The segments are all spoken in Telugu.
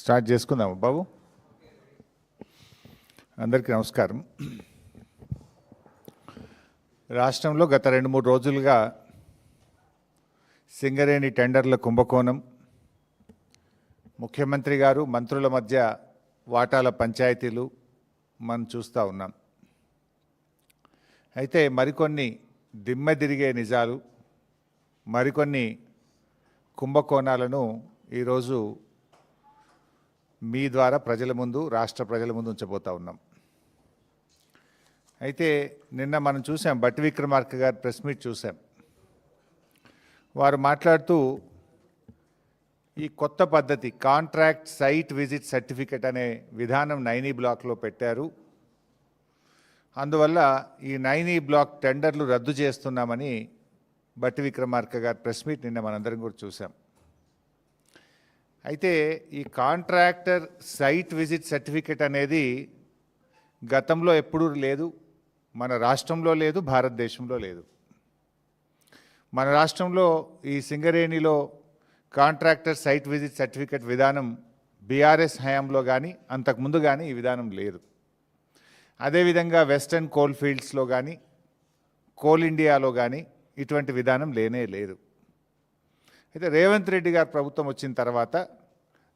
స్టార్ట్ చేసుకుందాము బాబు. అందరికీ నమస్కారం. రాష్ట్రంలో గత 2-3 రోజులుగా సింగరేణి టెండర్ల కుంభకోణం, ముఖ్యమంత్రి గారు మంత్రుల మధ్య వాటాల పంచాయతీలు మనం చూస్తూ ఉన్నాం. అయితే మరికొన్ని దిమ్మె తిరిగే నిజాలు, మరికొన్ని కుంభకోణాలను ఈరోజు మీ ద్వారా ప్రజల ముందు, రాష్ట్ర ప్రజల ముందు ఉంచబోతా ఉన్నాం. అయితే నిన్న మనం చూసాం, భట్టి విక్రమార్క గారు ప్రెస్ మీట్ చూసాం. వారు మాట్లాడుతూ ఈ కొత్త పద్ధతి కాంట్రాక్ట్ సైట్ విజిట్ సర్టిఫికెట్ అనే విధానం 9E బ్లాక్లో పెట్టారు. అందువల్ల ఈ 9E బ్లాక్ టెండర్లు రద్దు చేస్తున్నామని భట్టి విక్రమార్క గారు ప్రెస్ మీట్ నిన్న మనందరం కూడా చూసాం. అయితే ఈ కాంట్రాక్టర్ సైట్ విజిట్ సర్టిఫికెట్ అనేది గతంలో ఎప్పుడూ లేదు, మన రాష్ట్రంలో లేదు, భారతదేశంలో లేదు. మన రాష్ట్రంలో ఈ సింగరేణిలో కాంట్రాక్టర్ సైట్ విజిట్ సర్టిఫికెట్ విధానం బీఆర్ఎస్ హయాంలో కానీ అంతకుముందు కానీ ఈ విధానం లేదు. అదేవిధంగా వెస్టర్న్ కోల్ ఫీల్డ్స్లో కానీ కోల్ ఇండియాలో కానీ ఇటువంటి విధానం లేనే లేదు. అయితే రేవంత్ రెడ్డి గారు ప్రభుత్వం వచ్చిన తర్వాత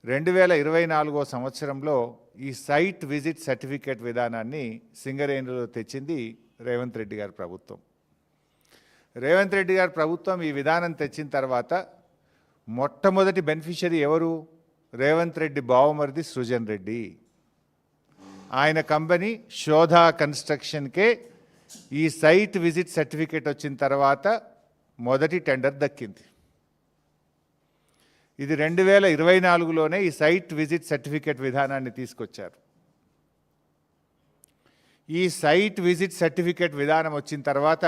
2024 సంవత్సరంలో ఈ సైట్ విజిట్ సర్టిఫికేట్ విధానాన్ని సింగరేణిలో తెచ్చింది రేవంత్ రెడ్డి గారి ప్రభుత్వం. రేవంత్ రెడ్డి గారి ప్రభుత్వం ఈ విధానం తెచ్చిన తర్వాత మొట్టమొదటి బెనిఫిషరీ ఎవరు? రేవంత్ రెడ్డి బావమరిది సృజన్ రెడ్డి. ఆయన కంపెనీ శోధా కన్స్ట్రక్షన్కే ఈ సైట్ విజిట్ సర్టిఫికేట్ వచ్చిన తర్వాత మొదటి టెండర్ దక్కింది. ఇది 2024లోనే ఈ సైట్ విజిట్ సర్టిఫికేట్ విధానాన్ని తీసుకొచ్చారు. ఈ సైట్ విజిట్ సర్టిఫికేట్ విధానం వచ్చిన తర్వాత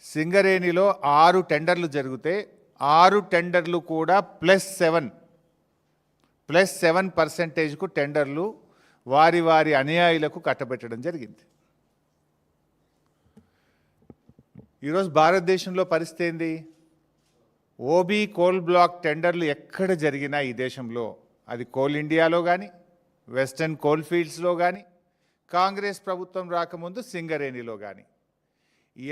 సింగరేణిలో 6 టెండర్లు జరిగితే 6 టెండర్లు కూడా +7% టెండర్లు వారి వారి అనుయాయులకు కట్టబెట్టడం జరిగింది. ఈరోజు భారతదేశంలో పరిస్థితి ఏంది? ఓబీ కోల్ బ్లాక్ టెండర్లు ఎక్కడ జరిగినా ఈ దేశంలో, అది కోల్ ఇండియాలో కానీ వెస్టర్న్ కోల్ ఫీల్డ్స్లో కానీ కాంగ్రెస్ ప్రభుత్వం రాకముందు సింగరేణిలో కానీ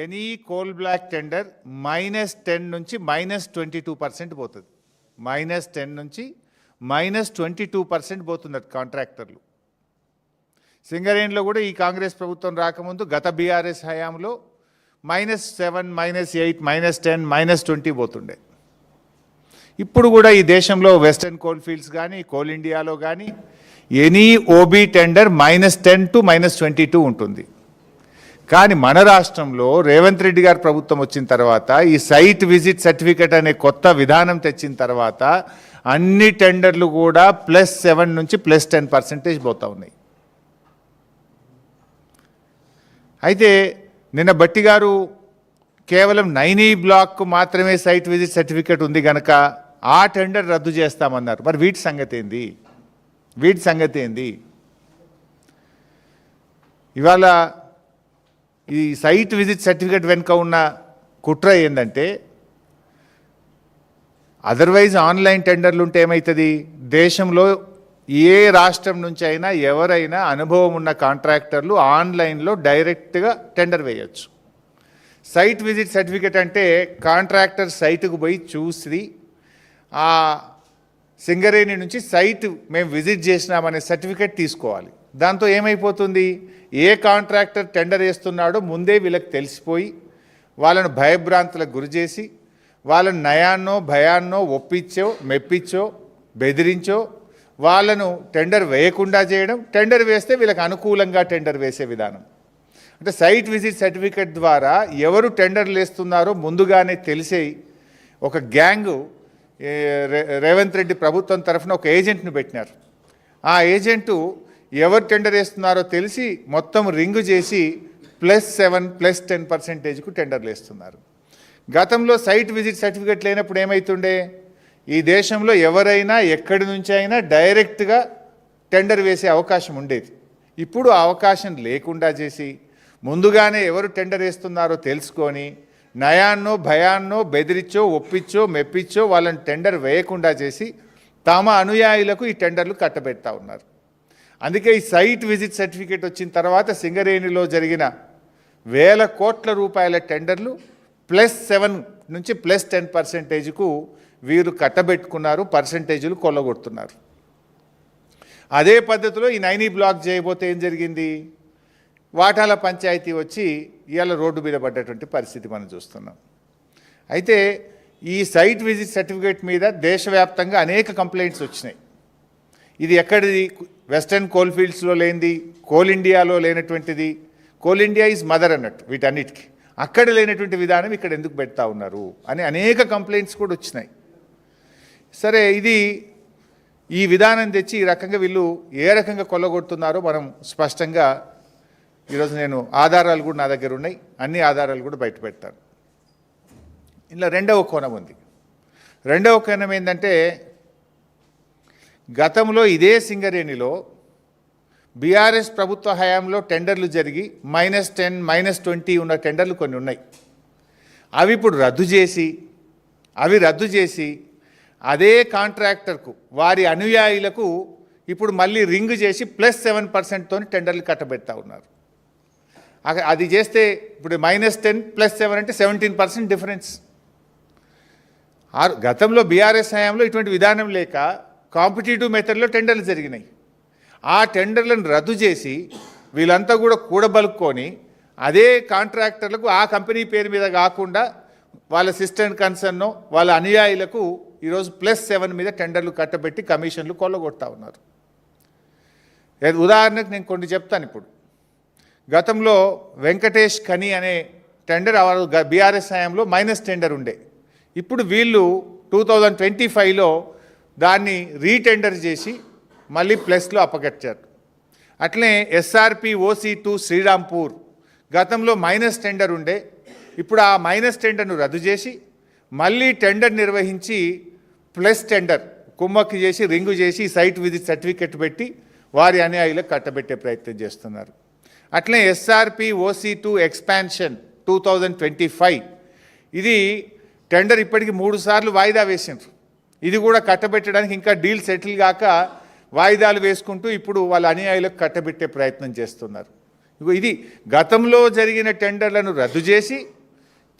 ఎనీ కోల్ బ్లాక్ టెండర్ -10 నుంచి -22% పోతుంది. -10 నుంచి -22% పోతుంది కాంట్రాక్టర్లు. సింగరేణిలో కూడా ఈ కాంగ్రెస్ ప్రభుత్వం రాకముందు గత బీఆర్ఎస్ హయాంలో -7, -8, -10, -20 పోతుండే. ఇప్పుడు కూడా ఈ దేశంలో వెస్టర్న్ కోల్ ఫీల్డ్స్ కానీ కోల్ ఇండియాలో కానీ ఎనీ ఓబీ టెండర్ -10 to -22 ఉంటుంది. కానీ మన రాష్ట్రంలో రేవంత్ రెడ్డి గారి ప్రభుత్వం వచ్చిన తర్వాత ఈ సైట్ విజిట్ సర్టిఫికేట్ అనే కొత్త విధానం తెచ్చిన తర్వాత అన్ని టెండర్లు కూడా +7 నుంచి +10% పోతూ ఉన్నాయి. అయితే నిన్న భట్టి గారు కేవలం 9E బ్లాక్కు మాత్రమే సైట్ విజిట్ సర్టిఫికేట్ ఉంది కనుక ఆ టెండర్ రద్దు చేస్తామన్నారు. మరి వీటి సంగతి ఏంది? ఇవాళ ఈ సైట్ విజిట్ సర్టిఫికేట్ వెనుక ఉన్న కుట్ర ఏంటంటే, అదర్వైజ్ ఆన్లైన్ టెండర్లు ఉంటే ఏమవుతుంది? దేశంలో ఏ రాష్ట్రం నుంచి అయినా ఎవరైనా అనుభవం ఉన్న కాంట్రాక్టర్లు ఆన్లైన్లో డైరెక్ట్గా టెండర్ వేయచ్చు. సైట్ విజిట్ సర్టిఫికేట్ అంటే కాంట్రాక్టర్ సైటుకు పోయి చూసి ఆ సింగరేణి నుంచి సైట్ మేము విజిట్ చేసినామనే సర్టిఫికేట్ తీసుకోవాలి. దాంతో ఏమైపోతుంది? ఏ కాంట్రాక్టర్ టెండర్ వేస్తున్నాడో ముందే వీళ్ళకి తెలిసిపోయి వాళ్ళను భయభ్రాంతులకు గురి చేసి వాళ్ళను నయాన్నో భయాన్నో ఒప్పించో మెప్పించో బెదిరించో వాళ్ళను టెండర్ వేయకుండా చేయడం, టెండర్ వేస్తే వీళ్ళకి అనుకూలంగా టెండర్ వేసే విధానం. అంటే సైట్ విజిట్ సర్టిఫికేట్ ద్వారా ఎవరు టెండర్లు వేస్తున్నారో ముందుగానే తెలిసే ఒక గ్యాంగు రేవంత్ రెడ్డి ప్రభుత్వం తరఫున ఒక ఏజెంట్ను పెట్టినారు. ఆ ఏజెంటు ఎవరు టెండర్ వేస్తున్నారో తెలిసి మొత్తం రింగు చేసి +7, +10%కు టెండర్లు వేస్తున్నారు. గతంలో సైట్ విజిట్ సర్టిఫికేట్ లేనప్పుడు ఏమవుతుండే? ఈ దేశంలో ఎవరైనా ఎక్కడి నుంచి అయినా డైరెక్ట్గా టెండర్ వేసే అవకాశం ఉండేది. ఇప్పుడు ఆ అవకాశం లేకుండా చేసి ముందుగానే ఎవరు టెండర్ వేస్తున్నారో తెలుసుకొని నయాన్నో భయాన్నో బెదిరించో ఒప్పించో మెప్పించో వాళ్ళని టెండర్ వేయకుండా చేసి తమ అనుయాయులకు ఈ టెండర్లు కట్టబెడతా ఉన్నారు. అందుకే ఈ సైట్ విజిట్ సర్టిఫికేట్ వచ్చిన తర్వాత సింగరేణిలో జరిగిన వేల కోట్ల రూపాయల టెండర్లు +7 నుంచి +10%కు వీరు కట్టబెట్టుకున్నారు, పర్సంటేజీలు కొల్లగొడుతున్నారు. అదే పద్ధతిలో ఈ నైనీ బ్లాక్ చేయబోతే ఏం జరిగింది? వాటాల పంచాయతీ వచ్చి ఇవాళ రోడ్డు మీద పడ్డటువంటి పరిస్థితి మనం చూస్తున్నాం. అయితే ఈ సైట్ విజిట్ సర్టిఫికేట్ మీద దేశవ్యాప్తంగా అనేక కంప్లైంట్స్ వచ్చినాయి. ఇది ఎక్కడిది? వెస్టర్న్ కోల్ఫీల్డ్స్లో లేనిది, కోల్ ఇండియాలో లేనటువంటిది. కోల్ ఇండియా ఈజ్ మదర్ అన్నట్టు వీటన్నిటికీ. అక్కడ లేనటువంటి విధానం ఇక్కడ ఎందుకు పెడతా ఉన్నారు అని అనేక కంప్లైంట్స్ కూడా వచ్చినాయి. సరే, ఇది ఈ విధానం తెచ్చి ఈ రకంగా వీళ్ళు ఏ రకంగా కొల్లగొడుతున్నారో మనం స్పష్టంగా ఈరోజు నేను ఆధారాలు కూడా నా దగ్గర ఉన్నాయి, అన్ని ఆధారాలు కూడా బయట పెడతాను. ఇలా రెండవ కోణం ఉంది. రెండవ కోణం ఏంటంటే, గతంలో ఇదే సింగరేణిలో బీఆర్ఎస్ ప్రభుత్వ హయాంలో టెండర్లు జరిగి -10, -20 ఉన్న టెండర్లు కొన్ని ఉన్నాయి. అవి ఇప్పుడు రద్దు చేసి అదే కాంట్రాక్టర్కు వారి అనుయాయులకు ఇప్పుడు మళ్ళీ రింగ్ చేసి +7%తో టెండర్లు కట్టబెడతా ఉన్నారు. అది చేస్తే ఇప్పుడు -10 +7 అంటే 17% డిఫరెన్స్. గతంలో బీఆర్ఎస్ హయాంలో ఇటువంటి విధానం లేక కాంపిటేటివ్ మెథడ్లో టెండర్లు జరిగినాయి. ఆ టెండర్లను రద్దు చేసి వీళ్ళంతా కూడా కూడబలుక్కొని అదే కాంట్రాక్టర్లకు ఆ కంపెనీ పేరు మీద కాకుండా వాళ్ళ సిస్టమ్ కన్సర్న్ వాళ్ళ అనుయాయులకు ఈరోజు +7 మీద టెండర్లు కట్టబెట్టి కమిషన్లు కొల్లగొడతా ఉన్నారు. ఉదాహరణకు నేను కొన్ని చెప్తాను. ఇప్పుడు గతంలో వెంకటేష్ ఖని అనే టెండర్ బీఆర్ఎస్ హయాంలో మైనస్ టెండర్ ఉండే. ఇప్పుడు వీళ్ళు 2025లో దాన్ని రీటెండర్ చేసి మళ్ళీ ప్లస్లో అప్పగట్టారు. అట్లనే ఎస్ఆర్పి OC2 శ్రీరాంపూర్ గతంలో మైనస్ టెండర్ ఉండే. ఇప్పుడు ఆ మైనస్ టెండర్ను రద్దు చేసి మళ్ళీ టెండర్ నిర్వహించి ప్లస్ టెండర్ కుమ్మక్కి చేసి రింగు చేసి సైట్ విజిట్ సర్టిఫికెట్ పెట్టి వారి అనుయాయులకు కట్టబెట్టే ప్రయత్నం చేస్తున్నారు. అట్లనే ఎస్ఆర్పి OC2 ఎక్స్పాన్షన్ 2025 ఇది టెండర్ ఇప్పటికి 3 సార్లు వాయిదా వేసిండ్రు. ఇది కూడా కట్టబెట్టడానికి ఇంకా డీల్ సెటిల్ కాక వాయిదాలు వేసుకుంటూ ఇప్పుడు వాళ్ళ అనుయాయులకు కట్టబెట్టే ప్రయత్నం చేస్తున్నారు. ఇది గతంలో జరిగిన టెండర్లను రద్దు చేసి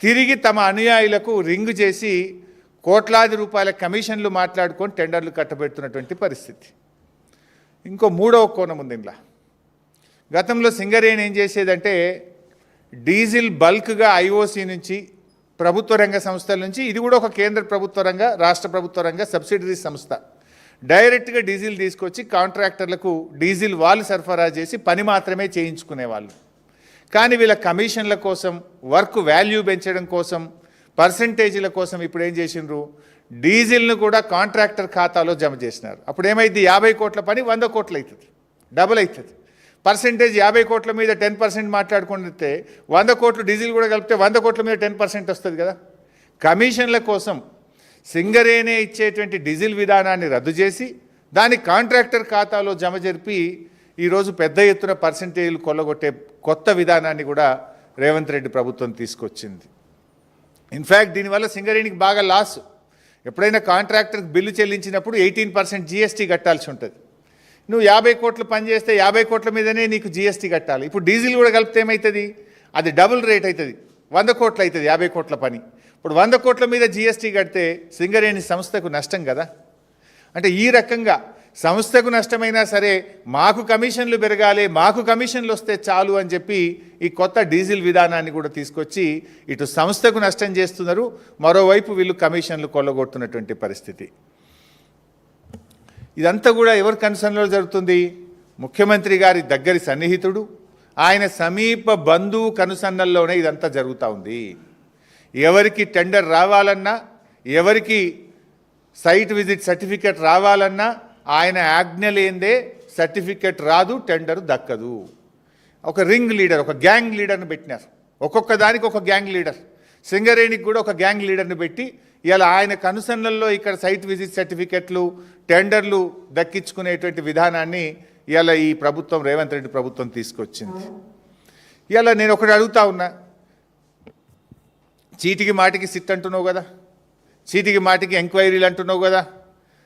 తిరిగి తమ అనుయాయులకు రింగ్ చేసి కోట్లాది రూపాయల కమిషన్లు మాట్లాడుకొని టెండర్లు కట్టబెడుతున్నటువంటి పరిస్థితి. ఇంకో మూడవ కోణం ఉంది ఇందులో. గతంలో సింగరేణి ఏం చేసేదంటే డీజిల్ బల్క్గా IOC నుంచి ప్రభుత్వ రంగ సంస్థల నుంచి, ఇది కూడా ఒక కేంద్ర ప్రభుత్వ రంగ రాష్ట్ర ప్రభుత్వ రంగ సబ్సిడరీ సంస్థ, డైరెక్ట్గా డీజిల్ తీసుకొచ్చి కాంట్రాక్టర్లకు డీజిల్ వాళ్ళు సరఫరా చేసి పని మాత్రమే చేయించుకునేవాళ్ళు. కానీ వీళ్ళ కమిషన్ల కోసం, వర్క్ వాల్యూ పెంచడం కోసం, పర్సంటేజీల కోసం ఇప్పుడు ఏం చేసిండ్రు, డీజిల్ను కూడా కాంట్రాక్టర్ ఖాతాలో జమ చేసినారు. అప్పుడు ఏమైంది, 50 కోట్ల పని 100 కోట్లు అవుతుంది, డబుల్ అవుతుంది. పర్సంటేజ్ 50 కోట్ల మీద 10% మాట్లాడుకుంటే 100 కోట్లు డీజిల్ కూడా కలిపితే 100 కోట్ల మీద 10% వస్తుంది కదా. కమిషన్ల కోసం సింగరేణి ఇచ్చేటువంటి డీజిల్ విధానాన్ని రద్దు చేసి దాన్ని కాంట్రాక్టర్ ఖాతాలో జమ జరిపి ఈరోజు పెద్ద ఎత్తున పర్సంటేజీలు కొల్లగొట్టే కొత్త విధానాన్ని కూడా రేవంత్ రెడ్డి ప్రభుత్వం తీసుకొచ్చింది. ఇన్ఫ్యాక్ట్ దీనివల్ల సింగరేణికి బాగా లాస్. ఎప్పుడైనా కాంట్రాక్టర్కి బిల్లు చెల్లించినప్పుడు 18% GST కట్టాల్సి ఉంటుంది. నువ్వు 50 కోట్లు పని చేస్తే 50 కోట్ల మీదనే నీకు GST కట్టాలి. ఇప్పుడు డీజిల్ కూడా కలిపితే ఏమవుతుంది, అది డబుల్ రేట్ అవుతుంది, 100 కోట్లు అవుతుంది 50 కోట్ల పని. ఇప్పుడు 100 కోట్ల మీద GST కడితే సింగరేణి సంస్థకు నష్టం కదా. అంటే ఈ రకంగా సంస్థకు నష్టమైనా సరే మాకు కమిషన్లు పెరగాలి, మాకు కమిషన్లు వస్తే చాలు అని చెప్పి ఈ కొత్త డీజిల్ విధానాన్ని కూడా తీసుకొచ్చి ఇటు సంస్థకు నష్టం చేస్తున్నారు, మరోవైపు వీళ్ళు కమిషన్లు కొల్లగొడుతున్నటువంటి పరిస్థితి. ఇదంతా కూడా ఎవరి కన్సర్న్లో జరుగుతుంది, ముఖ్యమంత్రి గారి దగ్గరి సన్నిహితుడు, ఆయన సమీప బంధువు కనుసన్నల్లోనే ఇదంతా జరుగుతూ ఉంది. ఎవరికి టెండర్ రావాలన్నా, ఎవరికి సైట్ విజిట్ సర్టిఫికెట్ రావాలన్నా ఆయన ఆజ్ఞ లేనిదే సర్టిఫికెట్ రాదు, టెండర్ దక్కదు. ఒక రింగ్ లీడర్, ఒక గ్యాంగ్ లీడర్ని పెట్టినారు. ఒక్కొక్క దానికి ఒక గ్యాంగ్ లీడర్. సింగరేణికి కూడా ఒక గ్యాంగ్ లీడర్ని పెట్టి ఇలా ఆయన కనుసన్నల్లో ఇక్కడ సైట్ విజిట్ సర్టిఫికెట్లు, టెండర్లు దక్కించుకునేటువంటి విధానాన్ని ఇలా ఈ ప్రభుత్వం, రేవంత్ రెడ్డి ప్రభుత్వం తీసుకొచ్చింది. ఇలా నేను ఒకటి అడుగుతా ఉన్నా, చీటికి మాటికి సిట్ అంటున్నావు కదా, చీటికి మాటికి ఎంక్వైరీలు అంటున్నావు కదా,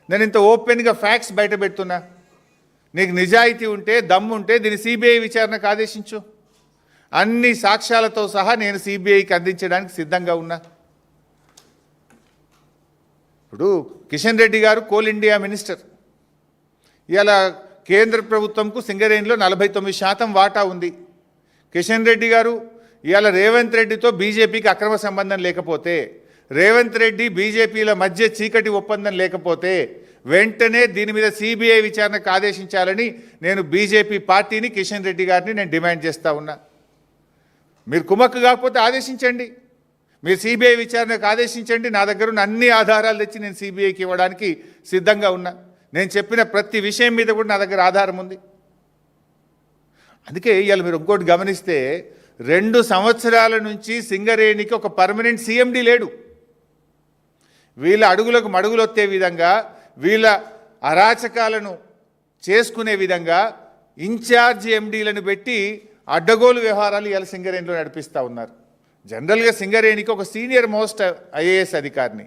నేను ఇంత ఓపెన్గా ఫ్యాక్ట్స్ బయట పెడుతున్నా. నీకు నిజాయితీ ఉంటే, దమ్ము ఉంటే దీన్ని సిబిఐ విచారణకు ఆదేశించు. అన్ని సాక్ష్యాలతో సహా నేను సిబిఐకి అందించడానికి సిద్ధంగా ఉన్నా. ఇప్పుడు కిషన్ రెడ్డి గారు కోల్ ఇండియా మినిస్టర్. ఇవాళ కేంద్ర ప్రభుత్వంకు సింగరేణిలో 49% వాటా ఉంది. కిషన్ రెడ్డి గారు ఇవాళ రేవంత్ రెడ్డితో బీజేపీకి అక్రమ సంబంధం లేకపోతే, రేవంత్ రెడ్డి బీజేపీల మధ్య చీకటి ఒప్పందం లేకపోతే వెంటనే దీని మీద సిబిఐ విచారణకు ఆదేశించాలని నేను బీజేపీ పార్టీని, కిషన్ రెడ్డి గారిని నేను డిమాండ్ చేస్తూ ఉన్నా. మీరు కుమ్మక్కు కాకపోతే ఆదేశించండి, మీరు సిబిఐ విచారణకు ఆదేశించండి. నా దగ్గర ఉన్న అన్ని ఆధారాలు తెచ్చి నేను సిబిఐకి ఇవ్వడానికి సిద్ధంగా ఉన్నా. నేను చెప్పిన ప్రతి విషయం మీద కూడా నా దగ్గర ఆధారం ఉంది. అందుకే ఇవాళ మీరు ఇంకోటి గమనిస్తే 2 సంవత్సరాల నుంచి సింగరేణికి ఒక పర్మనెంట్ సిఎండి లేడు. వీళ్ళ అడుగులకు మడుగులొత్తే విధంగా, వీళ్ళ అరాచకాలను చేసుకునే విధంగా ఇన్ఛార్జ్ ఎండీలను పెట్టి అడ్డగోలు వ్యవహారాలు ఇవాళ సింగరేణిలో నడిపిస్తూ ఉన్నారు. జనరల్గా సింగరేణికి ఒక సీనియర్ మోస్ట్ ఐఏఎస్ అధికారిని,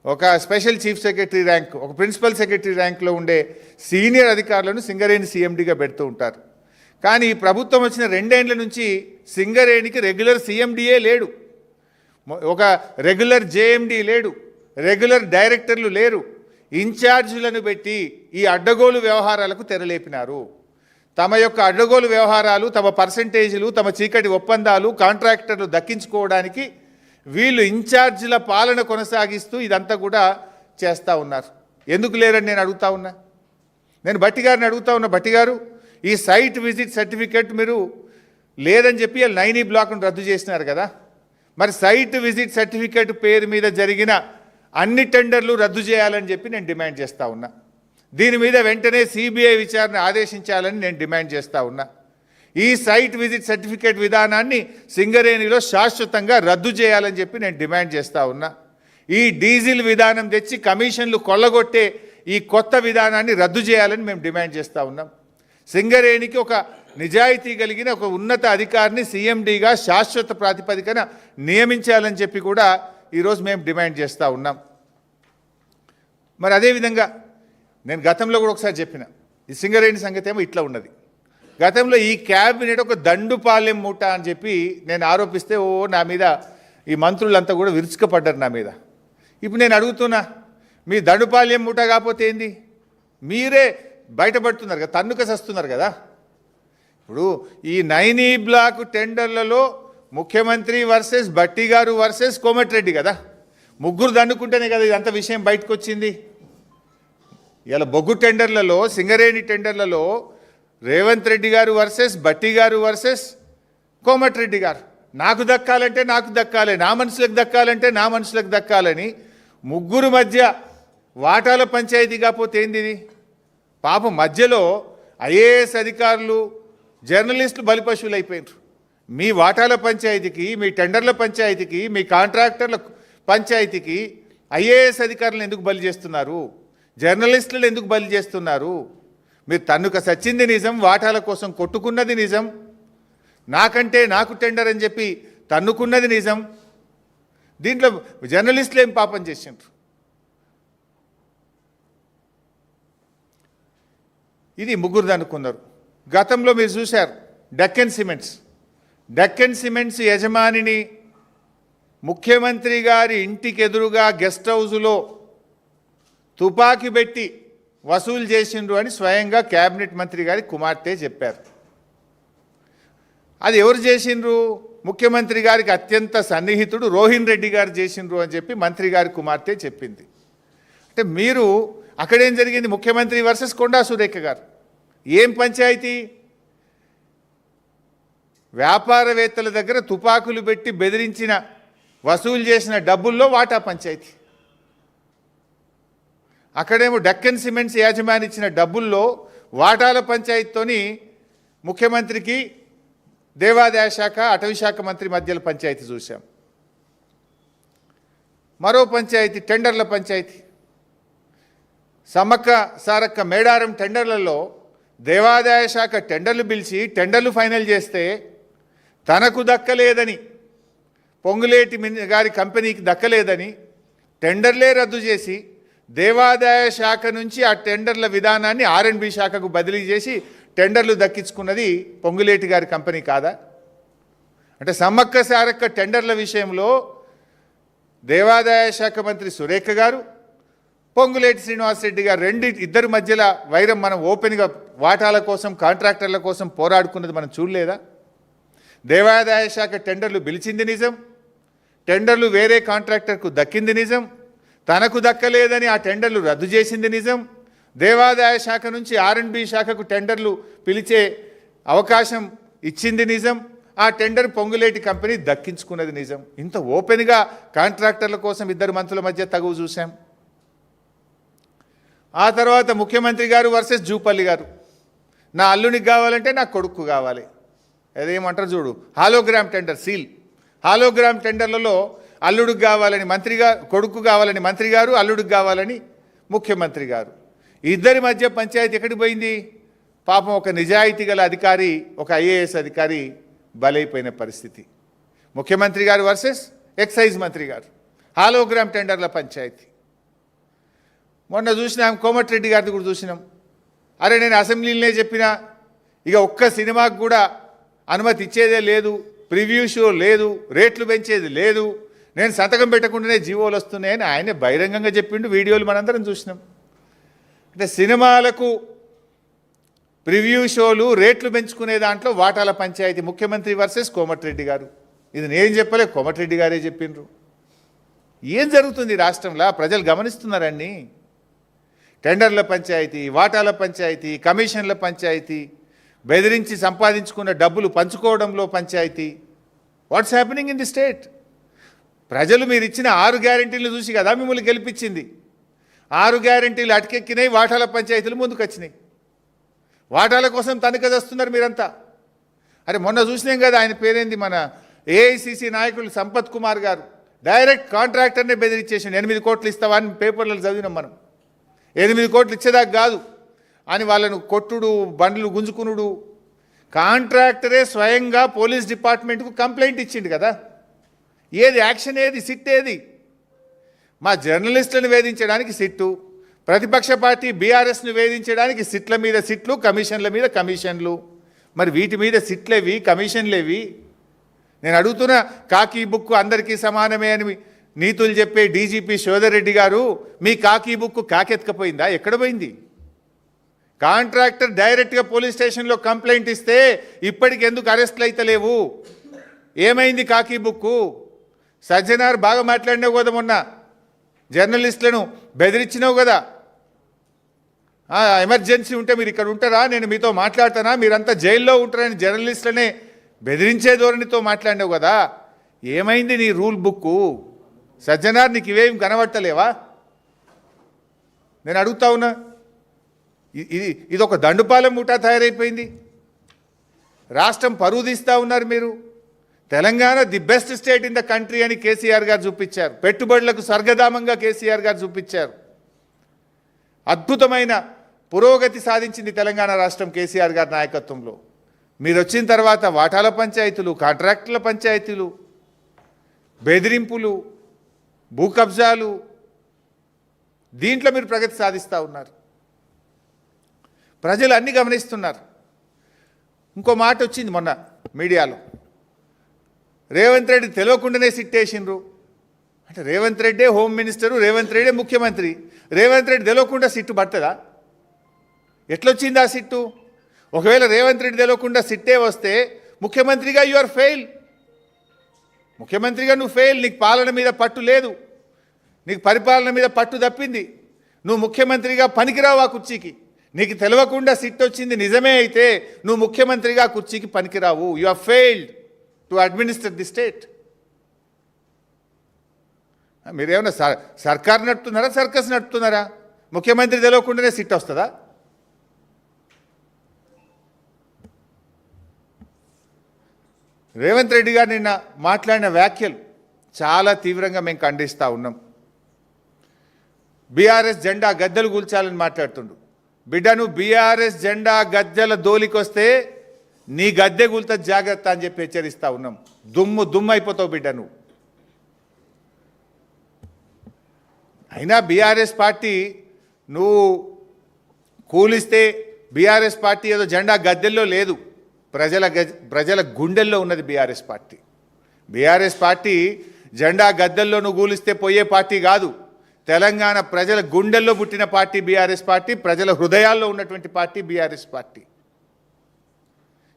ఒక స్పెషల్ చీఫ్ సెక్రటరీ ర్యాంక్, ఒక ప్రిన్సిపల్ సెక్రటరీ ర్యాంక్లో ఉండే సీనియర్ అధికారులను సింగరేణి సీఎండీగా పెడుతూ ఉంటారు. కానీ ఈ ప్రభుత్వం వచ్చిన 2 ఏళ్ల నుంచి సింగరేణికి రెగ్యులర్ సీఎండీఏ లేడు, ఒక రెగ్యులర్ జేఎండీ లేడు, రెగ్యులర్ డైరెక్టర్లు లేరు. ఇన్ఛార్జీలను పెట్టి ఈ అడ్డగోలు వ్యవహారాలకు తెరలేపినారు. తమ యొక్క అడ్డగోలు వ్యవహారాలు, తమ పర్సంటేజీలు, తమ చీకటి ఒప్పందాలు, కాంట్రాక్టర్లు దక్కించుకోవడానికి వీళ్ళు ఇన్ఛార్జీల పాలన కొనసాగిస్తూ ఇదంతా కూడా చేస్తూ ఉన్నారు. ఎందుకు లేరని నేను అడుగుతా ఉన్నా. నేను భట్టి గారిని అడుగుతా ఉన్నా, భట్టి గారు ఈ సైట్ విజిట్ సర్టిఫికేట్ మీరు లేదని చెప్పి 9E బ్లాక్ను రద్దు చేసినారు కదా, మరి సైట్ విజిట్ సర్టిఫికేట్ పేరు మీద జరిగిన అన్ని టెండర్లు రద్దు చేయాలని చెప్పి నేను డిమాండ్ చేస్తూ ఉన్నా. దీని మీద వెంటనే సిబిఐ విచారణ ఆదేశించాలని నేను డిమాండ్ చేస్తూ ఉన్నా. ఈ సైట్ విజిట్ సర్టిఫికేట్ విధానాన్ని సింగరేణిలో శాశ్వతంగా రద్దు చేయాలని చెప్పి నేను డిమాండ్ చేస్తూ ఉన్నా. ఈ డీజిల్ విధానం తెచ్చి కమిషన్లు కొల్లగొట్టే ఈ కొత్త విధానాన్ని రద్దు చేయాలని మేము డిమాండ్ చేస్తూ ఉన్నాం. సింగరేణికి ఒక నిజాయితీ కలిగిన ఒక ఉన్నత అధికారిని సీఎండీగా శాశ్వత ప్రాతిపదికన నియమించాలని చెప్పి కూడా ఈరోజు మేము డిమాండ్ చేస్తూ ఉన్నాం. మరి అదేవిధంగా నేను గతంలో కూడా ఒకసారి చెప్పిన, ఈ సింగరేణి సంగతి ఏమో ఇట్లా ఉన్నది. గతంలో ఈ క్యాబినెట్ ఒక దండుపాలెం మూట అని చెప్పి నేను ఆరోపిస్తే నా మీద ఈ మంత్రులంతా కూడా విరుచుకపడ్డారు నా మీద. ఇప్పుడు నేను అడుగుతున్నా, మీ దండుపాలెం మూట కాకపోతే ఏంది? మీరే బయటపడుతున్నారు కదా, తన్నుక సస్తున్నారు కదా. ఇప్పుడు ఈ 9E బ్లాక్ టెండర్లలో ముఖ్యమంత్రి వర్సెస్ భట్టి గారు వర్సెస్ కోమటిరెడ్డి కదా, ముగ్గురు దన్నుకుంటేనే కదా ఇదంతా విషయం బయటకు వచ్చింది. ఇలా బొగ్గు టెండర్లలో, సింగరేణి టెండర్లలో రేవంత్ రెడ్డి గారు వర్సెస్ భట్టి గారు వర్సెస్ కోమటిరెడ్డి గారు. నాకు దక్కాలంటే నాకు దక్కాలి, నా మనుషులకు దక్కాలంటే నా మనుషులకు దక్కాలని ముగ్గురు మధ్య వాటాల పంచాయతీ కాకపోతే ఏంది ఇది? పాపం మధ్యలో ఐఏఎస్ అధికారులు, జర్నలిస్టులు బలిపశువులు అయిపోయినారు. మీ వాటాల పంచాయతీకి, మీ టెండర్ల పంచాయతీకి, మీ కాంట్రాక్టర్ల పంచాయతీకి ఐఏఎస్ అధికారులను ఎందుకు బలి చేస్తున్నారు? జర్నలిస్టులను ఎందుకు బలి చేస్తున్నారు? మీరు తన్నుక సచ్చింది నిజం, వాటాల కోసం కొట్టుకున్నది నిజం, నాకంటే నాకు టెండర్ అని చెప్పి తన్నుకున్నది నిజం. దీంట్లో జర్నలిస్టులు ఏం పాపం చేసిండ్రు? ఇది ముగ్గురు దన్నుకున్నారు. గతంలో మీరు చూశారు డెక్కన్ సిమెంట్స్ యజమానిని ముఖ్యమంత్రి గారి ఇంటికి ఎదురుగా గెస్ట్ హౌస్లో తుపాకీ పెట్టి వసూలు చేసిండ్రు అని స్వయంగా కేబినెట్ మంత్రి గారి కుమార్తె చెప్పారు. అది ఎవరు చేసిండ్రు? ముఖ్యమంత్రి గారికి అత్యంత సన్నిహితుడు రోహిన్ రెడ్డి గారు చేసిండ్రు అని చెప్పి మంత్రి గారి కుమార్తె చెప్పింది. అంటే మీరు అక్కడేం జరిగింది? ముఖ్యమంత్రి వర్సెస్ కొండా సురేఖ గారు. ఏం పంచాయతీ? వ్యాపారవేత్తల దగ్గర తుపాకులు పెట్టి బెదిరించిన, వసూలు చేసిన డబ్బుల్లో వాటా పంచాయతీ. అక్కడేమో డెక్కన్ సిమెంట్స్ యాజమాని ఇచ్చిన డబ్బుల్లో వాటాల పంచాయతీతోని ముఖ్యమంత్రికి దేవాదాయ శాఖ, అటవీ శాఖ మంత్రి మధ్యలో పంచాయతీ చూశాం. మరో పంచాయతీ టెండర్ల పంచాయతీ. సమ్మక్క సారక్క మేడారం టెండర్లలో దేవాదాయ శాఖ టెండర్లు పిలిచి టెండర్లు ఫైనల్ చేస్తే తనకు దక్కలేదని, పొంగులేటి గారి కంపెనీకి దక్కలేదని టెండర్లే రద్దు చేసి దేవాదాయ శాఖ నుంచి ఆ టెండర్ల విధానాన్ని R&B శాఖకు బదిలీ చేసి టెండర్లు దక్కించుకున్నది పొంగులేటి గారి కంపెనీ కాదా? అంటే సమ్మక్క సారక్క టెండర్ల విషయంలో దేవాదాయ శాఖ మంత్రి సురేఖ గారు, పొంగులేటి శ్రీనివాసరెడ్డి గారు ఇద్దరి మధ్యలో వైరం మనం ఓపెన్గా వాటాల కోసం కాంట్రాక్టర్ల కోసం పోరాడుకున్నది మనం చూడలేదా? దేవాదాయ శాఖ టెండర్లు పిలిచింది నిజం, టెండర్లు వేరే కాంట్రాక్టర్కు దక్కింది నిజం, తనకు దక్కలేదని ఆ టెండర్లు రద్దు చేసింది నిజం, దేవాదాయ శాఖ నుంచి R&B శాఖకు టెండర్లు పిలిచే అవకాశం ఇచ్చింది నిజం, ఆ టెండర్ పొంగులేటి కంపెనీ దక్కించుకున్నది నిజం. ఇంత ఓపెన్గా కాంట్రాక్టర్ల కోసం ఇద్దరు మంత్రుల మధ్య తగువు చూసాం. ఆ తర్వాత ముఖ్యమంత్రి గారు వర్సెస్ జూపల్లి గారు. నా అల్లునికి కావాలంటే నా కొడుకు కావాలి, అదేమంటారు చూడు, హాలోగ్రామ్ టెండర్, సీల్ హాలోగ్రామ్ టెండర్లలో అల్లుడికి కావాలని మంత్రిగా, కొడుకు కావాలని మంత్రి గారు, అల్లుడికి కావాలని ముఖ్యమంత్రి గారు. ఇద్దరి మధ్య పంచాయతీ ఎక్కడికి పోయింది? పాపం ఒక నిజాయితీ గల అధికారి, ఒక IAS అధికారి బలైపోయిన పరిస్థితి. ముఖ్యమంత్రి గారు వర్సెస్ ఎక్సైజ్ మంత్రి గారు, హాలోగ్రామ్ టెండర్ల పంచాయతీ. మొన్న చూసినాం, కోమటిరెడ్డి గారిది కూడా చూసినాం. అరే నేను అసెంబ్లీలోనే చెప్పినా, ఇక ఒక్క సినిమాకు కూడా అనుమతి ఇచ్చేదే లేదు, ప్రివ్యూ షో లేదు, రేట్లు పెంచేది లేదు, నేను సంతకం పెట్టకుండానే జీవోలు వస్తున్నాయని ఆయనే బహిరంగంగా చెప్పిండు. వీడియోలు మనందరం చూసినాం. అంటే సినిమాలకు ప్రివ్యూ షోలు, రేట్లు పెంచుకునే దాంట్లో వాటాల పంచాయతీ. ముఖ్యమంత్రి వర్సెస్ కోమటిరెడ్డి గారు. ఇది నేను చెప్పలే, కోమటిరెడ్డి గారే చెప్పిండ్రు. ఏం జరుగుతుంది రాష్ట్రంలో? ప్రజలు గమనిస్తున్నారండి. టెండర్ల పంచాయతీ, వాటాల పంచాయతీ, కమిషన్ల పంచాయతీ, బెదిరించి సంపాదించుకున్న డబ్బులు పంచుకోవడంలో పంచాయతీ. What's happening in the state? ప్రజలు మీరు ఇచ్చిన 6 గ్యారెంటీలు చూసి కదా మిమ్మల్ని గెలిపించింది. 6 గ్యారెంటీలు అటకెక్కినాయి, వాటాల పంచాయతీలు ముందుకు వచ్చినాయి. వాటాల కోసం తనఖా చేస్తున్నారు మీరంతా. అరే మొన్న చూసినాం కదా, ఆయన పేరేంది, మన AICC నాయకులు సంపత్ కుమార్ గారు డైరెక్ట్ కాంట్రాక్టర్నే బెదిరించేసిండు. 8 కోట్లు ఇస్తావా అని పేపర్లలో చదివినాం మనం. 8 కోట్లు ఇచ్చేదాకా కాదు అని వాళ్ళను కొట్టుడు, బండ్లు గుంజుకునుడు. కాంట్రాక్టరే స్వయంగా పోలీస్ డిపార్ట్మెంట్కు కంప్లైంట్ ఇచ్చిండు కదా. ఏది యాక్షన్? ఏది సిట్? ఏది? మా జర్నలిస్టులను వేధించడానికి సిట్టు, ప్రతిపక్ష పార్టీ BRSను వేధించడానికి సిట్ల మీద సిట్లు, కమిషన్ల మీద కమిషన్లు. మరి వీటి మీద సిట్లేవి, కమిషన్లేవి? నేను అడుగుతున్న, కాకీ బుక్ అందరికీ సమానమే అని నీతులు చెప్పే DGP శోధర్ రెడ్డి గారు, మీ కాకీ బుక్ కాకెత్తుకపోయిందా? ఎక్కడ పోయింది? కాంట్రాక్టర్ డైరెక్ట్గా పోలీస్ స్టేషన్లో కంప్లైంట్ ఇస్తే ఇప్పటికి ఎందుకు అరెస్ట్లు అయితే లేవు? ఏమైంది కాకీ బుక్కు? సజ్జనార్ బాగా మాట్లాడినావు కదా, మొన్న జర్నలిస్టులను బెదిరించినావు కదా. ఎమర్జెన్సీ ఉంటే మీరు ఇక్కడ ఉంటారా, నేను మీతో మాట్లాడతానా, మీరంతా జైల్లో ఉంటారని జర్నలిస్టులనే బెదిరించే ధోరణితో మాట్లాడినావు కదా. ఏమైంది నీ రూల్ బుక్కు? సజ్జనార్ నీకు ఇవేం కనబట్టలేవా? నేను అడుగుతా ఉన్నా. ఇది ఒక దండుపాలెం ముఠా తయారైపోయింది. రాష్ట్రం పరువు తీస్తూ ఉన్నారు మీరు. Telangana the best state in the country అని కేసీఆర్ గారు చూపించారు. పెట్టుబడులకు స్వర్గధామంగా కేసీఆర్ గారు చూపించారు. అద్భుతమైన పురోగతి సాధించింది తెలంగాణ రాష్ట్రం కేసీఆర్ గారి నాయకత్వంలో. మీరు వచ్చిన తర్వాత వాటాల పంచాయతీలు, కాంట్రాక్టుల పంచాయతీలు, బెదిరింపులు, భూ కబ్జాలు, దీంట్లో మీరు ప్రగతి సాధిస్తూ ఉన్నారు. ప్రజలు అన్నీ గమనిస్తున్నారు. ఇంకో మాట వచ్చింది మొన్న మీడియాలో, రేవంత్ రెడ్డి తెలియకుండానే సిట్టేసిండ్రు. అంటే రేవంత్ రెడ్డే హోమ్ మినిస్టరు, రేవంత్ రెడ్డే ముఖ్యమంత్రి, రేవంత్ రెడ్డి తెలియకుండా సిట్టు పడుతుందా? ఎట్లొచ్చింది ఆ సిట్టు? ఒకవేళ రేవంత్ రెడ్డి తెలియకుండా సిట్టే వస్తే ముఖ్యమంత్రిగా యు ఆర్ ఫెయిల్. ముఖ్యమంత్రిగా నువ్వు ఫెయిల్. నీకు పాలన మీద పట్టు లేదు, నీకు పరిపాలన మీద పట్టు తప్పింది. నువ్వు ముఖ్యమంత్రిగా పనికిరావు ఆ కుర్చీకి. నీకు తెలియకుండా సిట్ వచ్చింది నిజమే అయితే నువ్వు ముఖ్యమంత్రిగా కుర్చీకి పనికిరావు. You are failed to administer the state. మీరేమన్నా సర్కార్ నడుపుతున్నారా, సర్కస్ నడుపుతున్నారా? ముఖ్యమంత్రి తెలియకుండానే సిట్ వస్తుందా? రేవంత్ రెడ్డి గారు నిన్న మాట్లాడిన వ్యాఖ్యలు చాలా తీవ్రంగా మేము ఖండిస్తూ ఉన్నాం. బీఆర్ఎస్ జెండా గద్దెలు కూల్చాలని మాట్లాడుతుండు. బిడ్డను బీఆర్ఎస్ జెండా గద్దెల దోలికొస్తే నీ గద్దె కూల్త జాగ్రత్త అని చెప్పి హెచ్చరిస్తూ ఉన్నాం. దుమ్ము అయిపోతావు బిడ్డ నువ్వు. అయినా బీఆర్ఎస్ పార్టీ నువ్వు కూలిస్తే బీఆర్ఎస్ పార్టీ ఏదో జెండా గద్దెల్లో లేదు, ప్రజల గుండెల్లో ఉన్నది బీఆర్ఎస్ పార్టీ. బీఆర్ఎస్ పార్టీ జెండా గద్దెల్లో నువ్వు కూలిస్తే పోయే పార్టీ కాదు. తెలంగాణ ప్రజల గుండెల్లో పుట్టిన పార్టీ బీఆర్ఎస్ పార్టీ, ప్రజల హృదయాల్లో ఉన్నటువంటి పార్టీ బీఆర్ఎస్ పార్టీ.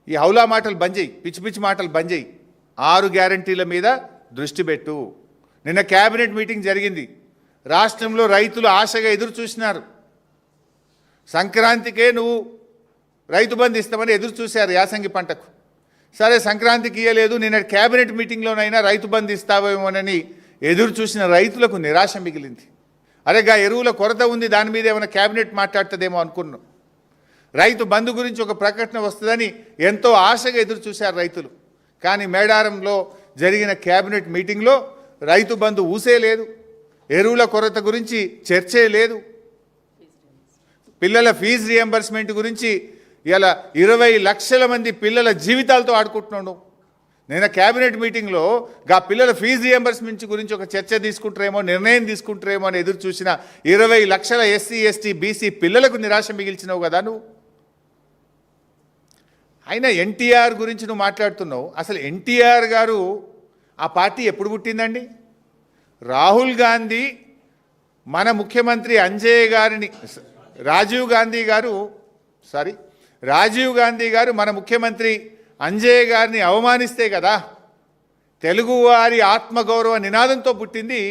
ఈ హౌలా మాటలు బంద్ చేయి, పిచ్చి పిచ్చి మాటలు బంద్ చేయి. 6 గ్యారంటీల మీద దృష్టి పెట్టు. నిన్న క్యాబినెట్ మీటింగ్ జరిగింది. రాష్ట్రంలో రైతులు ఆశగా ఎదురు చూసినారు. సంక్రాంతికే నువ్వు రైతు బంధు ఇస్తామని ఎదురు చూశారు యాసంగి పంటకు. సరే సంక్రాంతికి ఇయ్యలేదు, నిన్న క్యాబినెట్ మీటింగ్లోనైనా రైతు బంధు ఇస్తావేమోనని ఎదురు చూసిన రైతులకు నిరాశ మిగిలింది. అరేగా ఎరువుల కొరత ఉంది, దాని మీద ఏమైనా క్యాబినెట్ మాట్లాడుతుందేమో అనుకున్నాం. రైతు బంధు గురించి ఒక ప్రకటన వస్తుందని ఎంతో ఆశగా ఎదురు చూశారు రైతులు. కానీ మేడారంలో జరిగిన క్యాబినెట్ మీటింగ్లో రైతు బంధు ఊసే లేదు, ఎరువుల కొరత గురించి చర్చే లేదు, పిల్లల ఫీజు రియంబర్స్మెంట్ గురించి ఇలా 20 లక్షల మంది పిల్లల జీవితాలతో ఆడుకుంటున్నాడు. నేను క్యాబినెట్ మీటింగ్లో గా పిల్లల ఫీజు రియంబర్స్మెంట్ గురించి ఒక చర్చ తీసుకుంటారేమో, నిర్ణయం తీసుకుంటారేమో అని ఎదురు చూసిన 20 లక్షల ఎస్సీ ఎస్టీ బీసీ పిల్లలకు నిరాశ మిగిల్చినావు కదా నువ్వు. అయినా ఎన్టీఆర్ గురించి నువ్వు మాట్లాడుతున్నావు. అసలు ఎన్టీఆర్ గారు ఆ పార్టీ ఎప్పుడు పుట్టిందండి? రాహుల్ గాంధీ మన ముఖ్యమంత్రి అంజయ్ గారిని రాజీవ్ గాంధీ గారు మన ముఖ్యమంత్రి అంజయ్ గారిని అవమానిస్తే కదా తెలుగువారి ఆత్మగౌరవ నినాదంతో పుట్టింది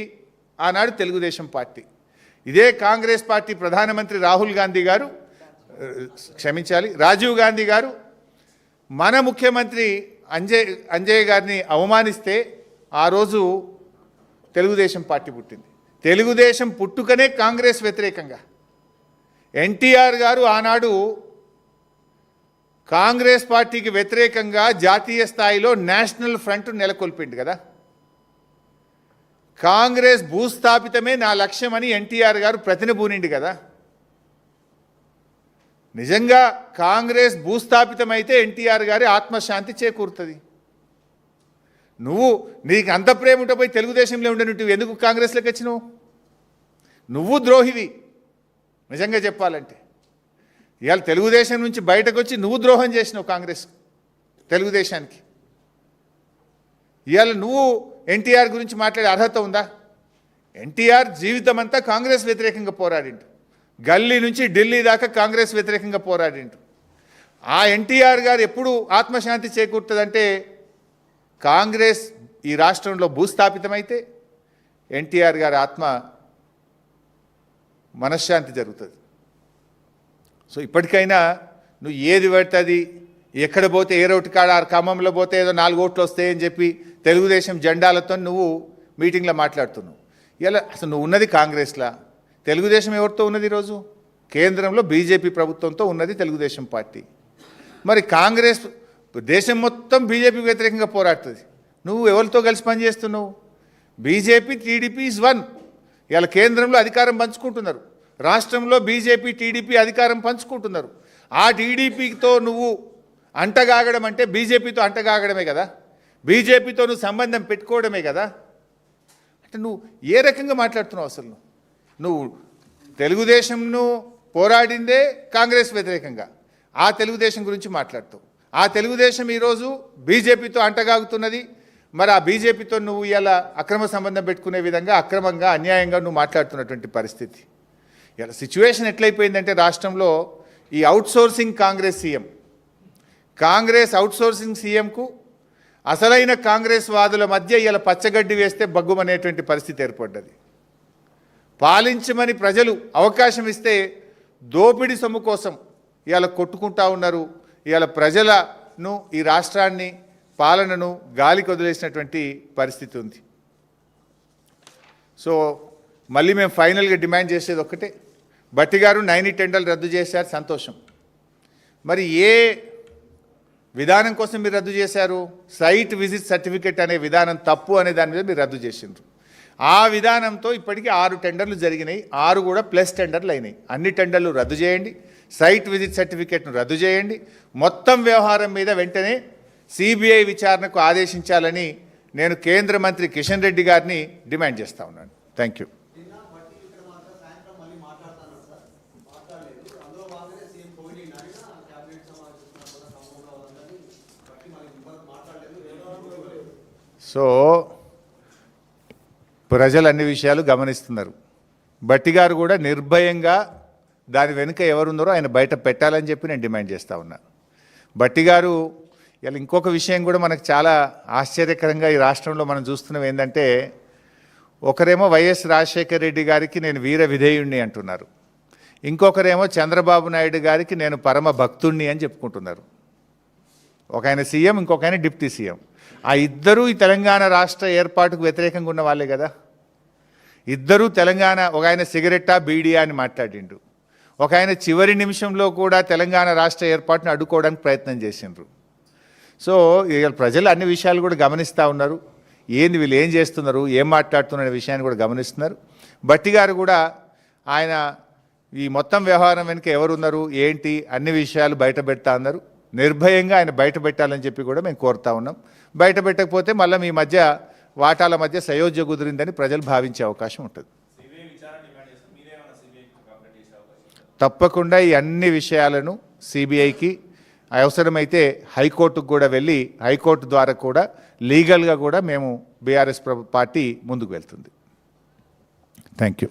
ఆనాడు తెలుగుదేశం పార్టీ. ఇదే కాంగ్రెస్ పార్టీ ప్రధానమంత్రి రాజీవ్ గాంధీ గారు మన ముఖ్యమంత్రి అంజయ్ గారిని అవమానిస్తే ఆ రోజు తెలుగుదేశం పార్టీ పుట్టింది. తెలుగుదేశం పుట్టుకనే కాంగ్రెస్ వ్యతిరేకంగా. ఎన్టీఆర్ గారు ఆనాడు కాంగ్రెస్ పార్టీకి వ్యతిరేకంగా జాతీయ స్థాయిలో నేషనల్ ఫ్రంట్ నెలకొల్పిండు కదా. కాంగ్రెస్ భూస్థాపితమే నా లక్ష్యమని ఎన్టీఆర్ గారు ప్రతినబూనిండు కదా. నిజంగా కాంగ్రెస్ భూస్థాపితమైతే ఎన్టీఆర్ గారి ఆత్మశాంతి చేకూరుతుంది. నీకు అంత ప్రేమ ఉంటే పోయి తెలుగుదేశంలో ఉండేవి ఎందుకు కాంగ్రెస్లోకి వచ్చినావు? నువ్వు ద్రోహివి నిజంగా చెప్పాలంటే. ఇవాళ తెలుగుదేశం నుంచి బయటకు వచ్చి నువ్వు ద్రోహం చేసినావు కాంగ్రెస్ తెలుగుదేశానికి. ఇవాళ నువ్వు ఎన్టీఆర్ గురించి మాట్లాడే అర్హత ఉందా? ఎన్టీఆర్ జీవితం అంతా కాంగ్రెస్ వ్యతిరేకంగా పోరాడిండు. గల్లీ నుంచి ఢిల్లీ దాకా కాంగ్రెస్ వ్యతిరేకంగా పోరాడిండు. ఆ ఎన్టీఆర్ గారు ఎప్పుడు ఆత్మశాంతి చేకూరుతుందంటే కాంగ్రెస్ ఈ రాష్ట్రంలో భూస్థాపితమైతే ఎన్టీఆర్ గారి మనశ్శాంతి జరుగుతుంది. సో ఇప్పటికైనా నువ్వు ఏది పడుతుంది, ఎక్కడ పోతే ఏ రోడ్డు కాడ ఖమ్మంలో పోతే ఏదో 4 ఓట్లు వస్తాయని చెప్పి తెలుగుదేశం జెండాలతో నువ్వు మీటింగ్లో మాట్లాడుతున్నావు. ఇలా అసలు నువ్వు ఉన్నది కాంగ్రెస్లా, తెలుగుదేశం ఎవరితో ఉన్నది? ఈరోజు కేంద్రంలో బీజేపీ ప్రభుత్వంతో ఉన్నది తెలుగుదేశం పార్టీ. మరి కాంగ్రెస్ దేశం మొత్తం బీజేపీకి వ్యతిరేకంగా పోరాడుతుంది. నువ్వు ఎవరితో కలిసి పనిచేస్తున్నావు? BJP TDP is one. ఇలా కేంద్రంలో అధికారం పంచుకుంటున్నారు, రాష్ట్రంలో బీజేపీ టీడీపీ అధికారం పంచుకుంటున్నారు. ఆ టీడీపీతో నువ్వు అంటగాగడం అంటే బీజేపీతో అంటగాగడమే కదా, బీజేపీతో నువ్వు సంబంధం పెట్టుకోవడమే కదా. అంటే నువ్వు ఏ రకంగా మాట్లాడుతున్నావు? అసలు నువ్వు తెలుగుదేశంను పోరాడిందే కాంగ్రెస్ వ్యతిరేకంగా, ఆ తెలుగుదేశం గురించి మాట్లాడుతావు. ఆ తెలుగుదేశం ఈరోజు బీజేపీతో అంటగాగుతున్నది. మరి ఆ బీజేపీతో నువ్వు ఇలా అక్రమ సంబంధం పెట్టుకునే విధంగా అక్రమంగా అన్యాయంగా నువ్వు మాట్లాడుతున్నటువంటి పరిస్థితి. ఇలా సిచ్యువేషన్ ఎట్లయిపోయిందంటే రాష్ట్రంలో ఈ అవుట్సోర్సింగ్ కాంగ్రెస్ అవుట్సోర్సింగ్ సీఎంకు అసలైన కాంగ్రెస్ వాదుల మధ్య ఇలా పచ్చగడ్డి వేస్తే బగ్గుమనేటువంటి పరిస్థితి ఏర్పడ్డది. పాలించమని ప్రజలు అవకాశం ఇస్తే దోపిడీ సొమ్ము కోసం ఇవాళ కొట్టుకుంటా ఉన్నారు. ఇవాళ ప్రజలను, ఈ రాష్ట్రాన్ని, పాలనను గాలికి వదిలేసినటువంటి పరిస్థితి ఉంది. సో మళ్ళీ మేము ఫైనల్గా డిమాండ్ చేసేది ఒక్కటే, భట్టి గారు 9 టెండర్లు రద్దు చేశారు, సంతోషం. మరి ఏ విధానం కోసం మీరు రద్దు చేశారు? సైట్ విజిట్ సర్టిఫికెట్ అనే విధానం తప్పు అనే దాని మీద మీరు రద్దు చేసిండ్రు. ఆ విధానంతో ఇప్పటికీ 6 టెండర్లు జరిగినాయి, 6 కూడా ప్లస్ టెండర్లు అయినాయి. అన్ని టెండర్లు రద్దు చేయండి, సైట్ విజిట్ సర్టిఫికెట్ను రద్దు చేయండి, మొత్తం వ్యవహారం మీద వెంటనే సిబిఐ విచారణకు ఆదేశించాలని నేను కేంద్ర మంత్రి కిషన్ రెడ్డి గారిని డిమాండ్ చేస్తూ ఉన్నాను. Thank you. సో ప్రజలు అన్ని విషయాలు గమనిస్తున్నారు. భట్టి గారు కూడా నిర్భయంగా దాని వెనుక ఎవరున్నారో ఆయన బయట పెట్టాలని చెప్పి నేను డిమాండ్ చేస్తూ ఉన్నా. భట్టి గారు ఇలా ఇంకొక విషయం కూడా మనకు చాలా ఆశ్చర్యకరంగా ఈ రాష్ట్రంలో మనం చూస్తున్నాం ఏంటంటే, ఒకరేమో వైఎస్ రాజశేఖర రెడ్డి గారికి నేను వీర విధేయుణ్ణి అంటున్నారు, ఇంకొకరేమో చంద్రబాబు నాయుడు గారికి నేను పరమ భక్తుణ్ణి అని చెప్పుకుంటున్నారు. ఒక ఆయన సీఎం, ఇంకొక ఆయన డిప్యూటీ సీఎం. ఆ ఇద్దరూ ఈ తెలంగాణ రాష్ట్ర ఏర్పాటుకు వ్యతిరేకంగా ఉన్న వాళ్ళే కదా. ఇద్దరూ తెలంగాణ, ఒక ఆయన సిగరెట్టా బీడియా అని మాట్లాడిండు, ఒక ఆయన చివరి నిమిషంలో కూడా తెలంగాణ రాష్ట్ర ఏర్పాటును అడ్డుకోవడానికి ప్రయత్నం చేసిండ్రు. సో ఇక ప్రజలు అన్ని విషయాలు కూడా గమనిస్తూ ఉన్నారు. ఏంది వీళ్ళు ఏం చేస్తున్నారు, ఏం మాట్లాడుతున్న విషయాన్ని కూడా గమనిస్తున్నారు. భట్టి గారు కూడా ఆయన ఈ మొత్తం వ్యవహారం వెనుక ఎవరున్నారు ఏంటి అన్ని విషయాలు బయట పెడతా ఉన్నారు. నిర్భయంగా ఆయన బయట పెట్టాలని చెప్పి కూడా మేము కోరుతా ఉన్నాం. బయట పెట్టకపోతే మళ్ళీ మీ మధ్య వాటాల మధ్య సయోధ్య కుదిరిందని ప్రజలు భావించే అవకాశం ఉంటుంది. తప్పకుండా ఈ అన్ని విషయాలను సిబిఐకి, అవసరమైతే హైకోర్టుకు కూడా వెళ్ళి హైకోర్టు ద్వారా కూడా లీగల్గా కూడా మేము బీఆర్ఎస్ పార్టీ ముందుకు వెళ్తుంది. Thank you.